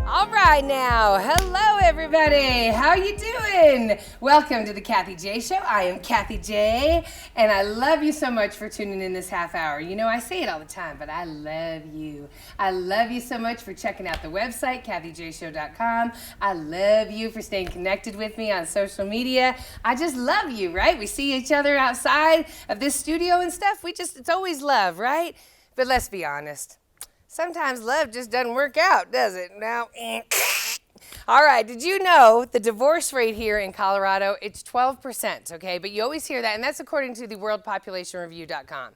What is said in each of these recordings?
All right now, hello everybody, how you doing? Welcome to the Kathy J Show. I am Kathy J, and I love you so much for tuning in this half hour. You know, I say it all the time, but I love you. I love you so much for checking out the website, kathyjshow.com. I love you for staying connected with me on social media. I just love you, right? We see each other outside of this studio and stuff. It's always love, right? But let's be honest. Sometimes love just doesn't work out, does it? Now, all right, did you know the divorce rate here in Colorado, it's 12%, okay? But you always hear that, and that's according to the worldpopulationreview.com.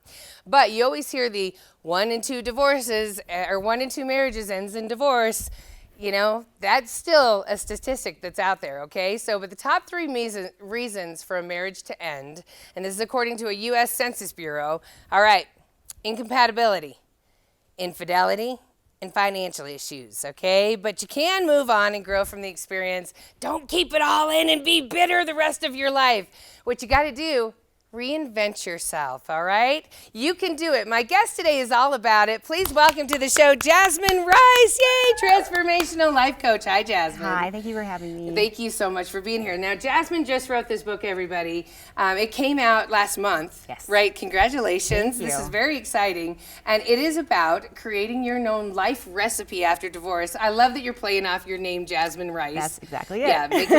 But you always hear the 1 in 2 divorces, or 1 in 2 marriages ends in divorce. You know, that's still a statistic that's out there, okay? So, but the top 3 reasons for a marriage to end, and this is according to a U.S. Census Bureau, all right, incompatibility, infidelity, and financial issues, okay? But you can move on and grow from the experience. Don't keep it all in and be bitter the rest of your life. What you got to do, reinvent yourself, all right? You can do it. My guest today is all about it. Please welcome to the show, Jasmine Rice. Yay, Transformational Life Coach. Hi, Jasmine. Hi, thank you for having me. Thank you so much for being here. Now, Jasmine just wrote this book, everybody. It came out last month, yes. Right? Congratulations. Thank you. This is very exciting. And it is about creating your own life recipe after divorce. I love that you're playing off your name, Jasmine Rice. That's exactly it. Yeah, make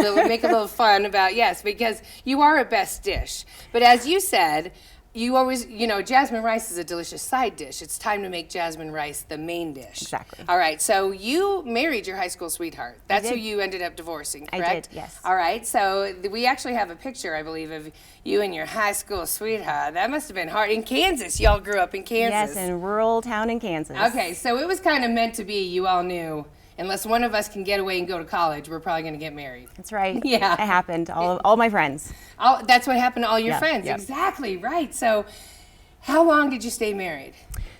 a little fun about, yes, because you are a best dish. But as you said, you always, you know, Jasmine Rice is a delicious side dish. It's time to make Jasmine Rice the main dish. Exactly. All right, so you married your high school sweetheart. That's who you ended up divorcing, correct? I did, yes. All right, so we actually have a picture, I believe, of you and your high school sweetheart. That must have been hard. In Kansas, y'all grew up in Kansas. Yes, in rural town in Kansas. Okay, so it was kind of meant to be, you all knew. Unless one of us can get away and go to college, we're probably going to get married. That's right. Yeah. It happened. All my friends. That's what happened to all your friends. Yep. Exactly, right. So how long did you stay married?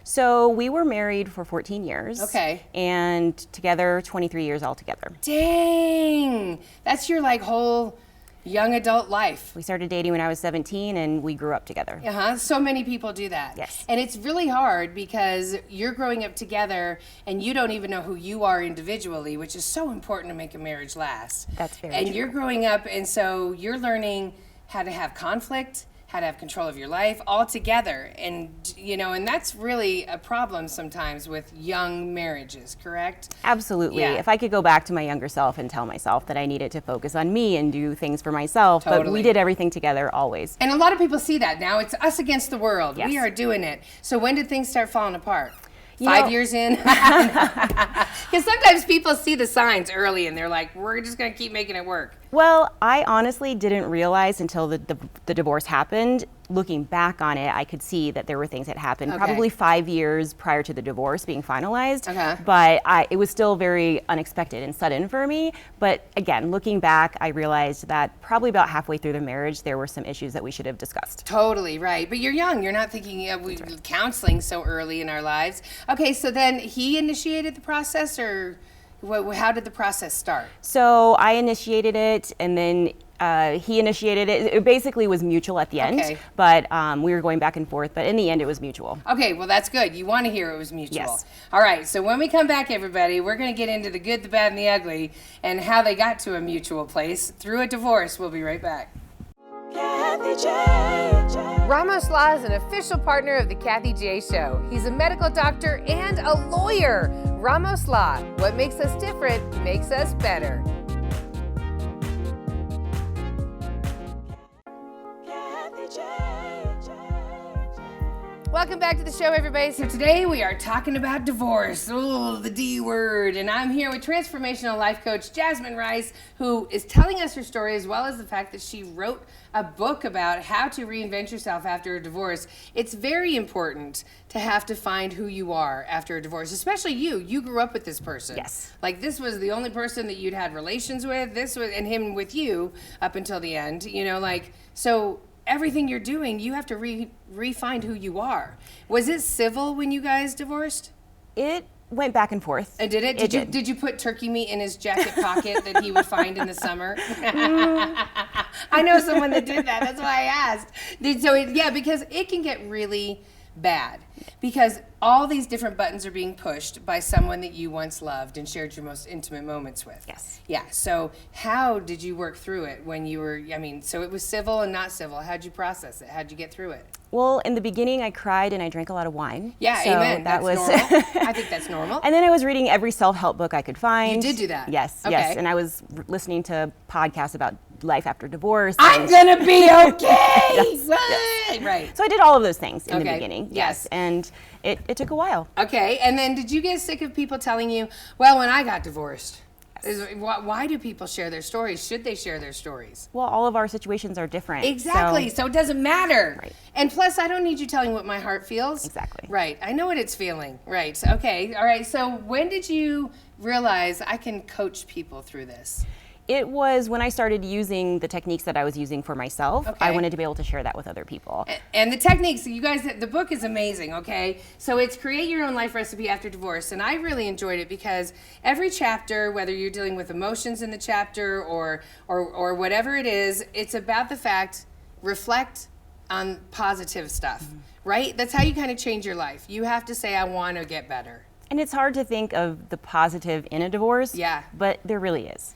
So we were married for 14 years. Okay. And together, 23 years altogether. Dang. That's your whole young adult life. We started dating when I was 17 and we grew up together. Uh-huh. So many people do that. Yes. And it's really hard because you're growing up together and you don't even know who you are individually, which is so important to make a marriage last. That's very And true. you're growing up, and so you're learning how to have conflict, how to have control of your life all together. And, you know, and that's really a problem sometimes with young marriages, correct? Absolutely. Yeah. If I could go back to my younger self and tell myself that I needed to focus on me and do things for myself, but Totally. we did everything together always. And a lot of people see that now. It's us against the world. Yes. We are doing it. So when did things start falling apart? You 5 know- years in? Because sometimes people see the signs early and they're like, we're just going to keep making it work. Well, I honestly didn't realize until the divorce happened. Looking back on it, I could see that there were things that happened Okay. probably 5 years prior to the divorce being finalized. Okay. But it was still very unexpected and sudden for me. But again, looking back, I realized that probably about halfway through the marriage, there were some issues that we should have discussed. Totally, right. But you're young. You're not thinking of counseling so early in our lives. Okay, so then he initiated the process, or how did the process start? So I initiated it, and then he initiated it. It basically was mutual at the end, Okay. but we were going back and forth. But in the end, it was mutual. Okay, well, that's good. You want to hear it was mutual. Yes. All right, so when we come back, everybody, we're going to get into the good, the bad, and the ugly, and how they got to a mutual place through a divorce. We'll be right back. Ramos Law is an official partner of the Kathy J Show. He's a medical doctor and a lawyer. Ramos Law, what makes us different makes us better. Welcome back to the show, everybody. So today we are talking about divorce, the D word, and I'm here with Transformational Life Coach Jasmine Rice, who is telling us her story, as well as the fact that she wrote a book about how to reinvent yourself after a divorce. It's very important to have to find who you are after a divorce, especially you. You grew up with this person. Yes. Like, this was the only person that you'd had relations with, and him with you up until the end, so everything you're doing, you have to re-find who you are. Was it civil when you guys divorced? It went back and forth. And did it? Did you put turkey meat in his jacket pocket that he would find in the summer? I know someone that did that. That's why I asked. Because it can get really bad. Because all these different buttons are being pushed by someone that you once loved and shared your most intimate moments with. Yes. Yeah. So how did you work through it when you were, so it was civil and not civil. How'd you process it? How'd you get through it? Well, in the beginning, I cried and I drank a lot of wine. Yeah, so amen. That was normal. I think that's normal. And then I was reading every self-help book I could find. You did do that? Yes, Okay. yes. And I was listening to podcasts about life after divorce. I'm gonna be okay. Yes. Right. So I did all of those things in the Okay. beginning. Yes. And it took a while. Okay. And then did you get sick of people telling you, well, when I got divorced? Why do people share their stories? Should they share their stories? Well, all of our situations are different. Exactly. So it doesn't matter. Right. And plus, I don't need you telling what my heart feels. Exactly. Right. I know what it's feeling. Right. Okay. All right. So when did you realize I can coach people through this? It was when I started using the techniques that I was using for myself. Okay. I wanted to be able to share that with other people. And the techniques, you guys, the book is amazing, okay? So it's Create Your Own Life Recipe After Divorce, and I really enjoyed it because every chapter, whether you're dealing with emotions in the chapter or whatever it is, it's about the fact, reflect on positive stuff, right? That's how you kind of change your life. You have to say, I want to get better. And it's hard to think of the positive in a divorce. Yeah. But there really is.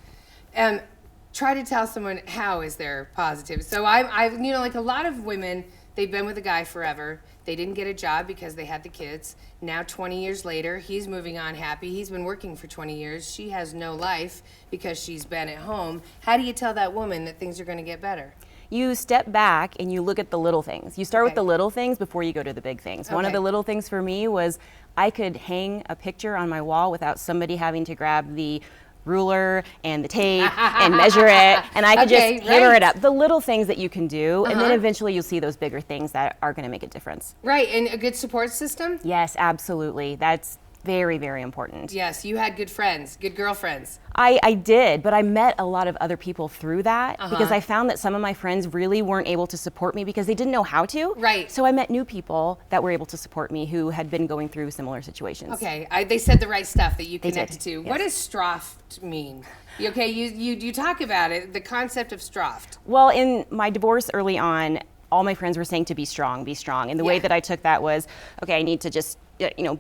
Try to tell someone how is there positive. So I like a lot of women, they've been with a guy forever. They didn't get a job because they had the kids. Now 20 years later, he's moving on happy. He's been working for 20 years. She has no life because she's been at home. How do you tell that woman that things are going to get better? You step back and you look at the little things. You start with the little things before you go to the big things. One of the little things for me was I could hang a picture on my wall without somebody having to grab the ruler and the tape and measure it, and I could just hammer it up. The little things that you can do, and then eventually you'll see those bigger things that are going to make a difference. Right, and a good support system? Yes, absolutely. That's very, very important. Yes, you had good friends, good girlfriends. I did, but I met a lot of other people through that because I found that some of my friends really weren't able to support me because they didn't know how to. Right. So I met new people that were able to support me who had been going through similar situations. Okay, they said the right stuff that you connected to. Yes. What does Stroft mean? Okay, you talk about it, the concept of Stroft. Well, in my divorce early on, all my friends were saying to be strong, be strong. And the way that I took that was, okay, I need to just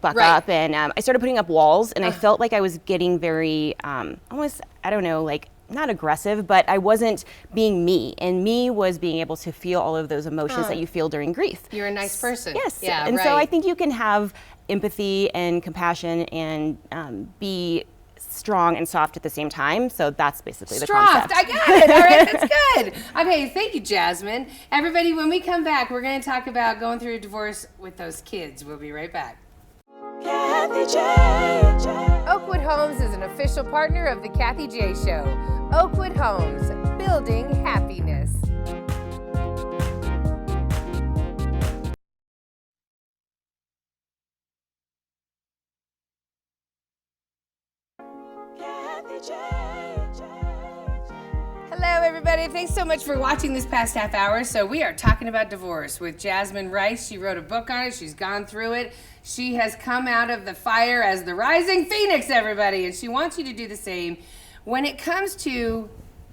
buck up. And I started putting up walls, and I felt like I was getting very, almost, I don't know, like not aggressive, but I wasn't being me. And me was being able to feel all of those emotions that you feel during grief. You're a nice person. Yes. Yeah, and so I think you can have empathy and compassion and be strong and soft at the same time. So that's basically the concept. I got it. All right, that's good. Okay, thank you, Jasmine. Everybody, when we come back, we're going to talk about going through a divorce with those kids. We'll be right back. Kathy J. Oakwood Homes is an official partner of the Kathy J Show. Oakwood Homes, building happiness. Hello, everybody. Thanks so much for watching this past half hour. So we are talking about divorce with Jasmine Rice. She wrote a book on it. She's gone through it. She has come out of the fire as the rising phoenix, everybody, and she wants you to do the same. When it comes to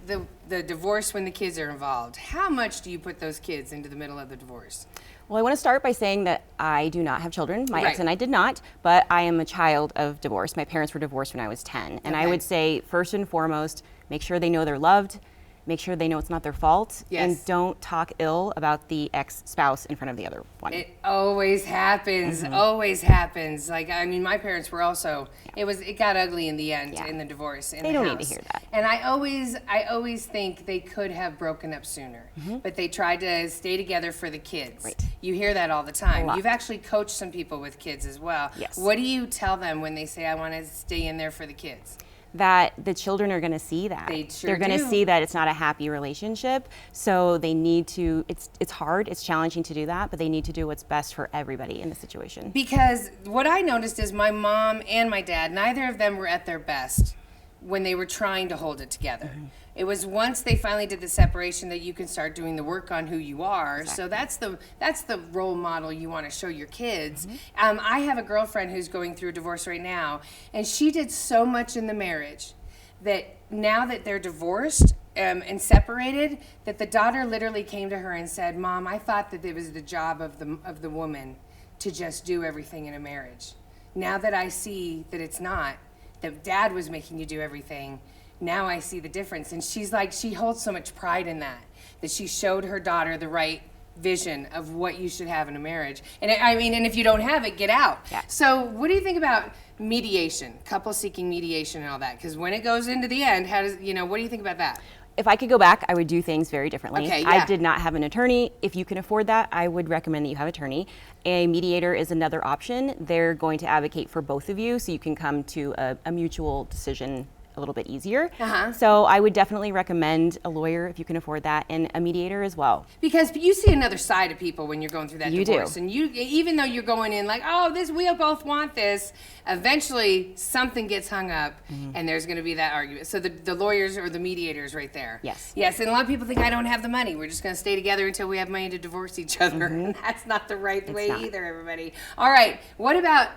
the divorce when the kids are involved, how much do you put those kids into the middle of the divorce? Well, I want to start by saying that I do not have children. My ex and I did not, but I am a child of divorce. My parents were divorced when I was 10. And I would say, first and foremost, make sure they know they're loved, make sure they know it's not their fault, and don't talk ill about the ex-spouse in front of the other one. It always happens, always happens. Like, I mean, my parents were also, it got ugly in the end, in the divorce, in they the don't house. need to hear that. And I always think they could have broken up sooner, but they tried to stay together for the kids. Right. You hear that all the time. A lot. You've actually coached some people with kids as well. Yes. What do you tell them when they say, I want to stay in there for the kids? That the children are going to see that. They're going to see that it's not a happy relationship. So they need to, it's hard, it's challenging to do that, but they need to do what's best for everybody in the situation. Because what I noticed is my mom and my dad, neither of them were at their best when they were trying to hold it together. It was once they finally did the separation that you can start doing the work on who you are. Exactly. So that's the role model you want to show your kids. I have a girlfriend who's going through a divorce right now, and she did so much in the marriage that now that they're divorced and separated, that the daughter literally came to her and said, Mom, I thought that it was the job of the woman to just do everything in a marriage. Now that I see that it's not, that dad was making you do everything, now I see the difference. And she's like, she holds so much pride in that she showed her daughter the right vision of what you should have in a marriage. And I mean, and if you don't have it, get out. Yeah. So what do you think about mediation, couple seeking mediation and all that? Because when it goes into the end, how does, what do you think about that? If I could go back, I would do things very differently. Okay, yeah. I did not have an attorney. If you can afford that, I would recommend that you have an attorney. A mediator is another option. They're going to advocate for both of you so you can come to a mutual decision a little bit easier. So I would definitely recommend a lawyer if you can afford that, and a mediator as well. Because you see another side of people when you're going through that divorce. Do. And you, even though you're going in like, oh, we both want this, eventually something gets hung up and there's going to be that argument. So the lawyers or the mediators right there. Yes. Yes, and a lot of people think I don't have the money. We're just going to stay together until we have money to divorce each other. And that's not the right way either, everybody. All right, what about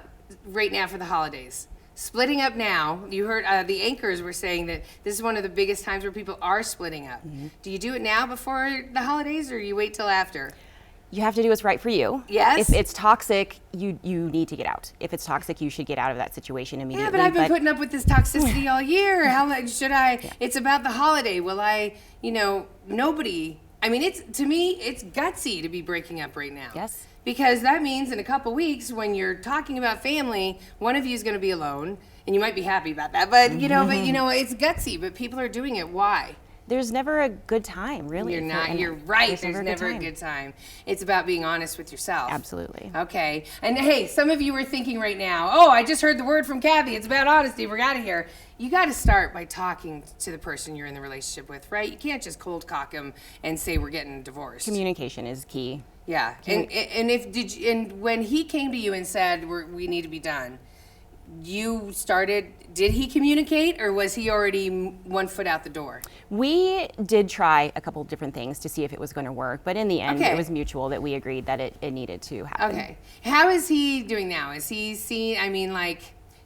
right now for the holidays? Splitting up now, you heard the anchors were saying that this is one of the biggest times where people are splitting up. Do you do it now before the holidays, or you wait till after? You have to do what's right for you. Yes. If it's toxic, you need to get out. If it's toxic, you should get out of that situation immediately. Yeah, but I've been putting up with this toxicity all year. How much should I? Yeah. It's about the holiday. Will I, nobody, I mean, to me, it's gutsy to be breaking up right now. Yes. Because that means in a couple weeks, when you're talking about family, one of you is going to be alone, and you might be happy about that. But it's gutsy. But people are doing it. Why? There's never a good time, really. You're right. There's never a good time. It's about being honest with yourself. Absolutely. Okay. And hey, some of you are thinking right now, oh, I just heard the word from Kathy. It's about honesty. We're out of here. You got to start by talking to the person you're in the relationship with, right? You can't just cold cock them and say we're getting divorced. Communication is key. Yeah. And when he came to you and said we need to be done, did he communicate, or was he already 1 foot out the door? We did try a couple different things to see if it was going to work, but in the end, it was mutual that we agreed that it needed to happen. Okay. How is he doing now? Is he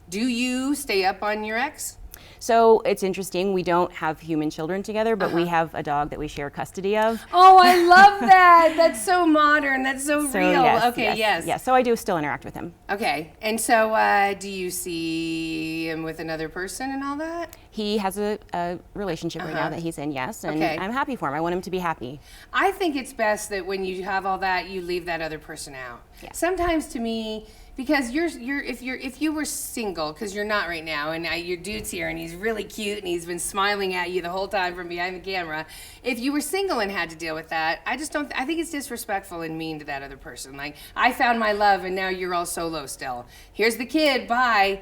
do you stay up on your ex? So it's interesting. We don't have human children together, but we have a dog that we share custody of. Oh, I love that. That's so modern. That's so real. Yes. So I do still interact with him. Okay. And so do you see him with another person and all that? He has a relationship right now that he's in, yes, and I'm happy for him. I want him to be happy. I think it's best that when you have all that, you leave that other person out. Yeah. Sometimes to me, because if you were single, because you're not right now, and your dude's here and he's really cute and he's been smiling at you the whole time from behind the camera. If you were single and had to deal with that, I think it's disrespectful and mean to that other person. Like, I found my love and now you're all solo still. Here's the kid, bye.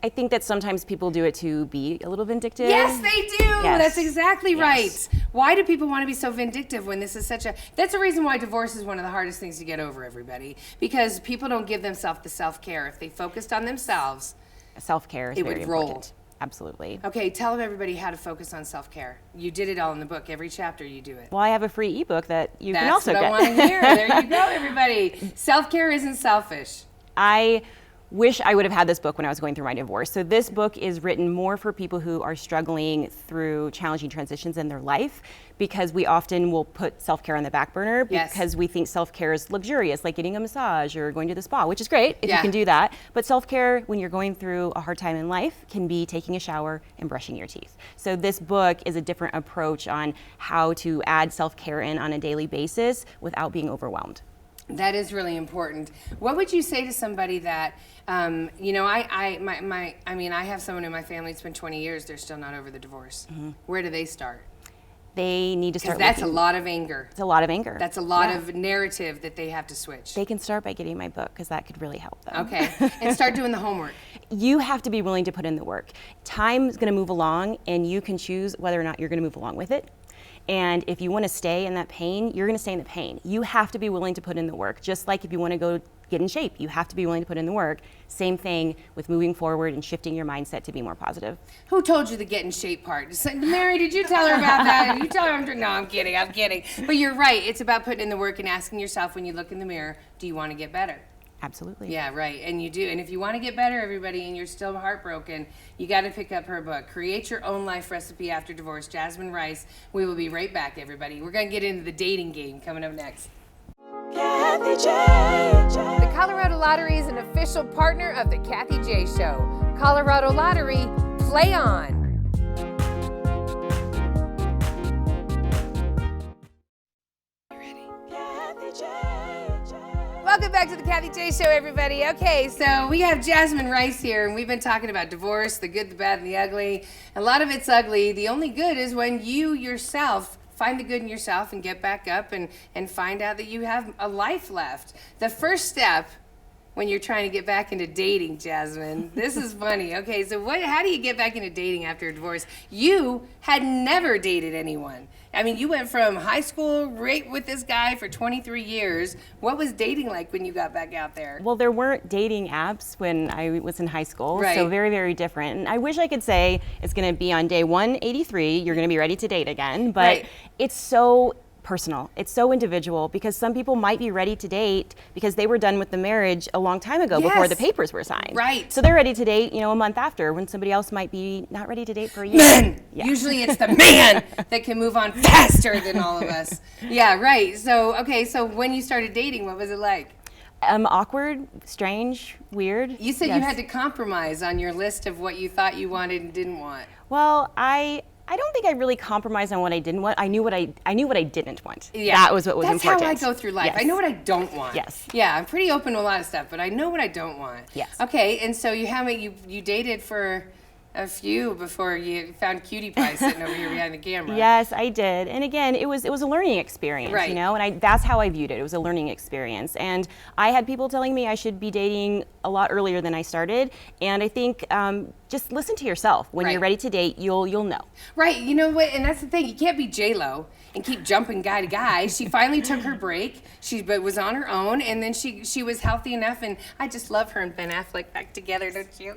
I think that sometimes people do it to be a little vindictive. Yes, they do. Yes. That's exactly right. Why do people want to be so vindictive when this is that's a reason why divorce is one of the hardest things to get over, everybody. Because people don't give themselves the self-care. If they focused on themselves, self-care is very important. Roll. Absolutely. Okay, tell everybody how to focus on self-care. You did it all in the book. Every chapter you do it. Well, I have a free ebook that you can also get. That's what I want to hear. There you go, everybody. Self-care isn't selfish. I wish I would have had this book when I was going through my divorce. So this book is written more for people who are struggling through challenging transitions in their life, because we often will put self-care on the back burner because we think self-care is luxurious, like getting a massage or going to the spa, which is great if you can do that. But self-care when you're going through a hard time in life can be taking a shower and brushing your teeth. So this book is a different approach on how to add self-care in on a daily basis without being overwhelmed. That is really important. What would you say to somebody that, I have someone in my family, it's been 20 years, they're still not over the divorce. Where do they start? They need to start. That's a lot of anger. It's a lot of anger. That's a lot of narrative that they have to switch. They can start by getting my book, because that could really help them. Okay, and start doing the homework. You have to be willing to put in the work. Time's going to move along, and you can choose whether or not you're going to move along with it. And if you want to stay in that pain, you're going to stay in the pain. You have to be willing to put in the work. Just like if you want to go get in shape, you have to be willing to put in the work. Same thing with moving forward and shifting your mindset to be more positive. Who told you the get in shape part? Mary, did you tell her about that? You tell her, no, I'm kidding. But you're right. It's about putting in the work and asking yourself when you look in the mirror, do you want to get better? Absolutely. Yeah, right. And you do. And if you want to get better, everybody, and you're still heartbroken, you got to pick up her book, Create Your Own Life Recipe After Divorce, Jasmine Rice. We will be right back, everybody. We're going to get into the dating game coming up next. Kathy J. The Colorado Lottery is an official partner of the Kathy J Show. Colorado Lottery, play on. Welcome back to the Kathy J Show, everybody. Okay, so we have Jasmine Rice here, and we've been talking about divorce, the good, the bad, and the ugly. A lot of it's ugly. The only good is when you yourself find the good in yourself and get back up and find out that you have a life left. The first step when you're trying to get back into dating, Jasmine, this is funny. Okay, so how do you get back into dating after a divorce? You had never dated anyone. I mean, you went from high school right with this guy for 23 years. What was dating like when you got back out there? Well, there weren't dating apps when I was in high school, right. So very, very different. And I wish I could say it's going to be on day 183, you're going to be ready to date again, but right. It's so personal. It's so individual because some people might be ready to date because they were done with the marriage a long time ago, before the papers were signed. Right. So they're ready to date, a month after, when somebody else might be not ready to date for a year. Men! Yeah. Usually it's the man that can move on faster than all of us. Yeah, right. So, okay, so when you started dating, what was it like? Awkward, strange, weird. You said you had to compromise on your list of what you thought you wanted and didn't want. Well, I don't think I really compromised on what I didn't want. I knew what I didn't want. Yeah. That was what was important. That's how I go through life. Yes. I know what I don't want. Yes. Yeah, I'm pretty open to a lot of stuff, but I know what I don't want. Yes. Okay, and so you dated for a few before you found Cutie Pie sitting over here behind the camera. Yes, I did. And again, it was a learning experience, right. And that's how I viewed it. It was a learning experience. And I had people telling me I should be dating a lot earlier than I started. And I think just listen to yourself. When right. you're ready to date, you'll know. Right. You know what? And that's the thing. You can't be J-Lo and keep jumping guy to guy. She finally took her break. She was on her own, and then she was healthy enough. And I just love her and Ben Affleck back together, don't you?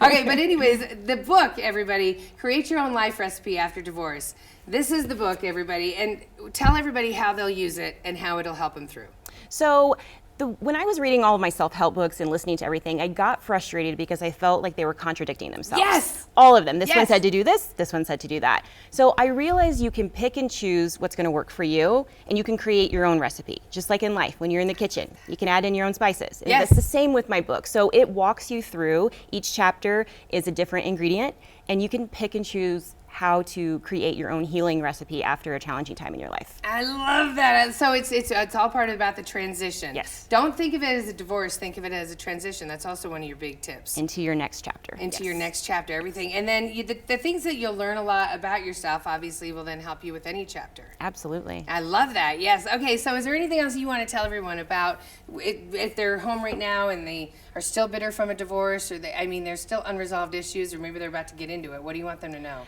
Okay, but anyways, the book, everybody, Create Your Own Life Recipe After Divorce. This is the book, everybody, and tell everybody how they'll use it and how it'll help them through. So when I was reading all of my self-help books and listening to everything, I got frustrated because I felt like they were contradicting themselves. Yes! All of them. This yes. one said to do this one said to do that. So I realized you can pick and choose what's going to work for you, and you can create your own recipe. Just like in life, when you're in the kitchen, you can add in your own spices. And yes. that's the same with my book. So it walks you through, each chapter is a different ingredient, and you can pick and choose how to create your own healing recipe after a challenging time in your life. I love that. So it's all part about the transition. Yes. Don't think of it as a divorce. Think of it as a transition. That's also one of your big tips. Into your next chapter. Into your next chapter, everything. And then the things that you'll learn a lot about yourself, obviously, will then help you with any chapter. Absolutely. I love that. Yes. Okay, so is there anything else you want to tell everyone about if they're home right now and they are still bitter from a divorce, or there's still unresolved issues, or maybe they're about to get into it? What do you want them to know?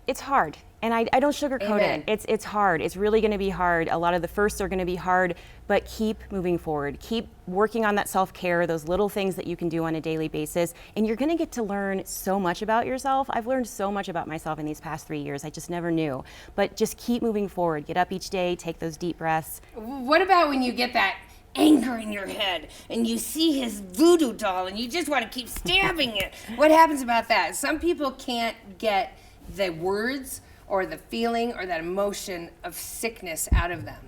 It's hard, and I don't sugarcoat Amen. it. It's hard. It's really going to be hard. A lot of the firsts are going to be hard, but keep moving forward. Keep working on that self-care, those little things that you can do on a daily basis, and you're going to get to learn so much about yourself. I've learned so much about myself in these past 3 years. I just never knew. But just keep moving forward. Get up each day, take those deep breaths. What about when you get that anger in your head and you see his voodoo doll and you just want to keep stabbing it? What happens about that? Some people can't get the words or the feeling or that emotion of sickness out of them.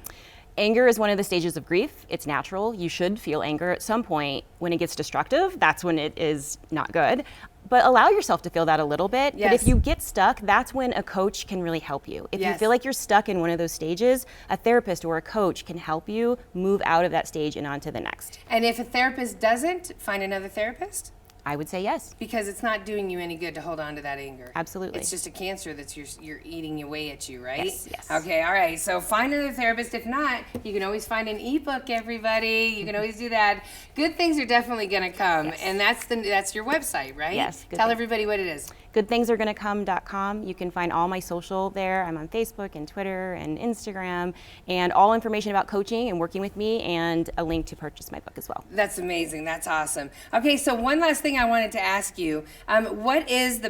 Anger is one of the stages of grief. It's natural. You should feel anger at some point. When it gets destructive, that's when it is not good. But allow yourself to feel that a little bit. Yes. But if you get stuck, that's when a coach can really help you. If yes. you feel like you're stuck in one of those stages, a therapist or a coach can help you move out of that stage and on to the next. And if a therapist doesn't, find another therapist? I would say yes. Because it's not doing you any good to hold on to that anger. Absolutely. It's just a cancer that's you're eating away at you, right? Yes, yes. Okay, all right. So find another therapist. If not, you can always find an ebook, everybody. You can always do that. Good things are definitely going to come. Yes. And that's your website, right? Yes. Tell everybody what it is. goodthingsaregonnacome.com. You can find all my social there. I'm on Facebook and Twitter and Instagram, and all information about coaching and working with me, and a link to purchase my book as well. That's amazing. That's awesome. Okay, so one last thing I wanted to ask you. What is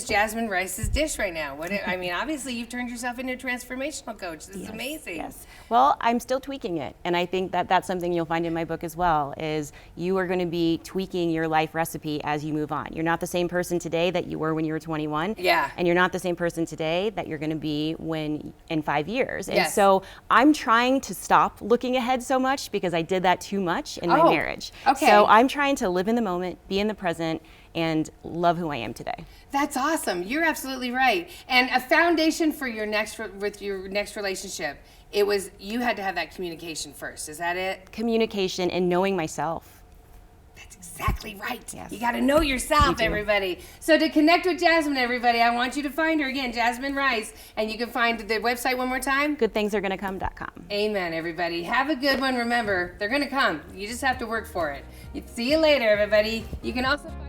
Jasmine Rice's dish right now? Obviously you've turned yourself into a transformational coach. This is amazing. Yes. Well, I'm still tweaking it. And I think that that's something you'll find in my book as well, is you are going to be tweaking your life recipe as you move on. You're not the same person today that you were when you were 21. Yeah. And you're not the same person today that you're going to be in 5 years. And Yes. so I'm trying to stop looking ahead so much because I did that too much in my marriage. Okay. So I'm trying to live in the moment, be in the present, and love who I am today. That's awesome. You're absolutely right. And a foundation for your next relationship, it was you had to have that communication first. Is that it? Communication and knowing myself. That's exactly right. Yes. You got to know yourself, everybody. So to connect with Jasmine, everybody, I want you to find her again, Jasmine Rice, and you can find the website one more time. Goodthingsaregonnacome.com. Amen, everybody. Have a good one. Remember, they're going to come. You just have to work for it. See you later, everybody. You can also find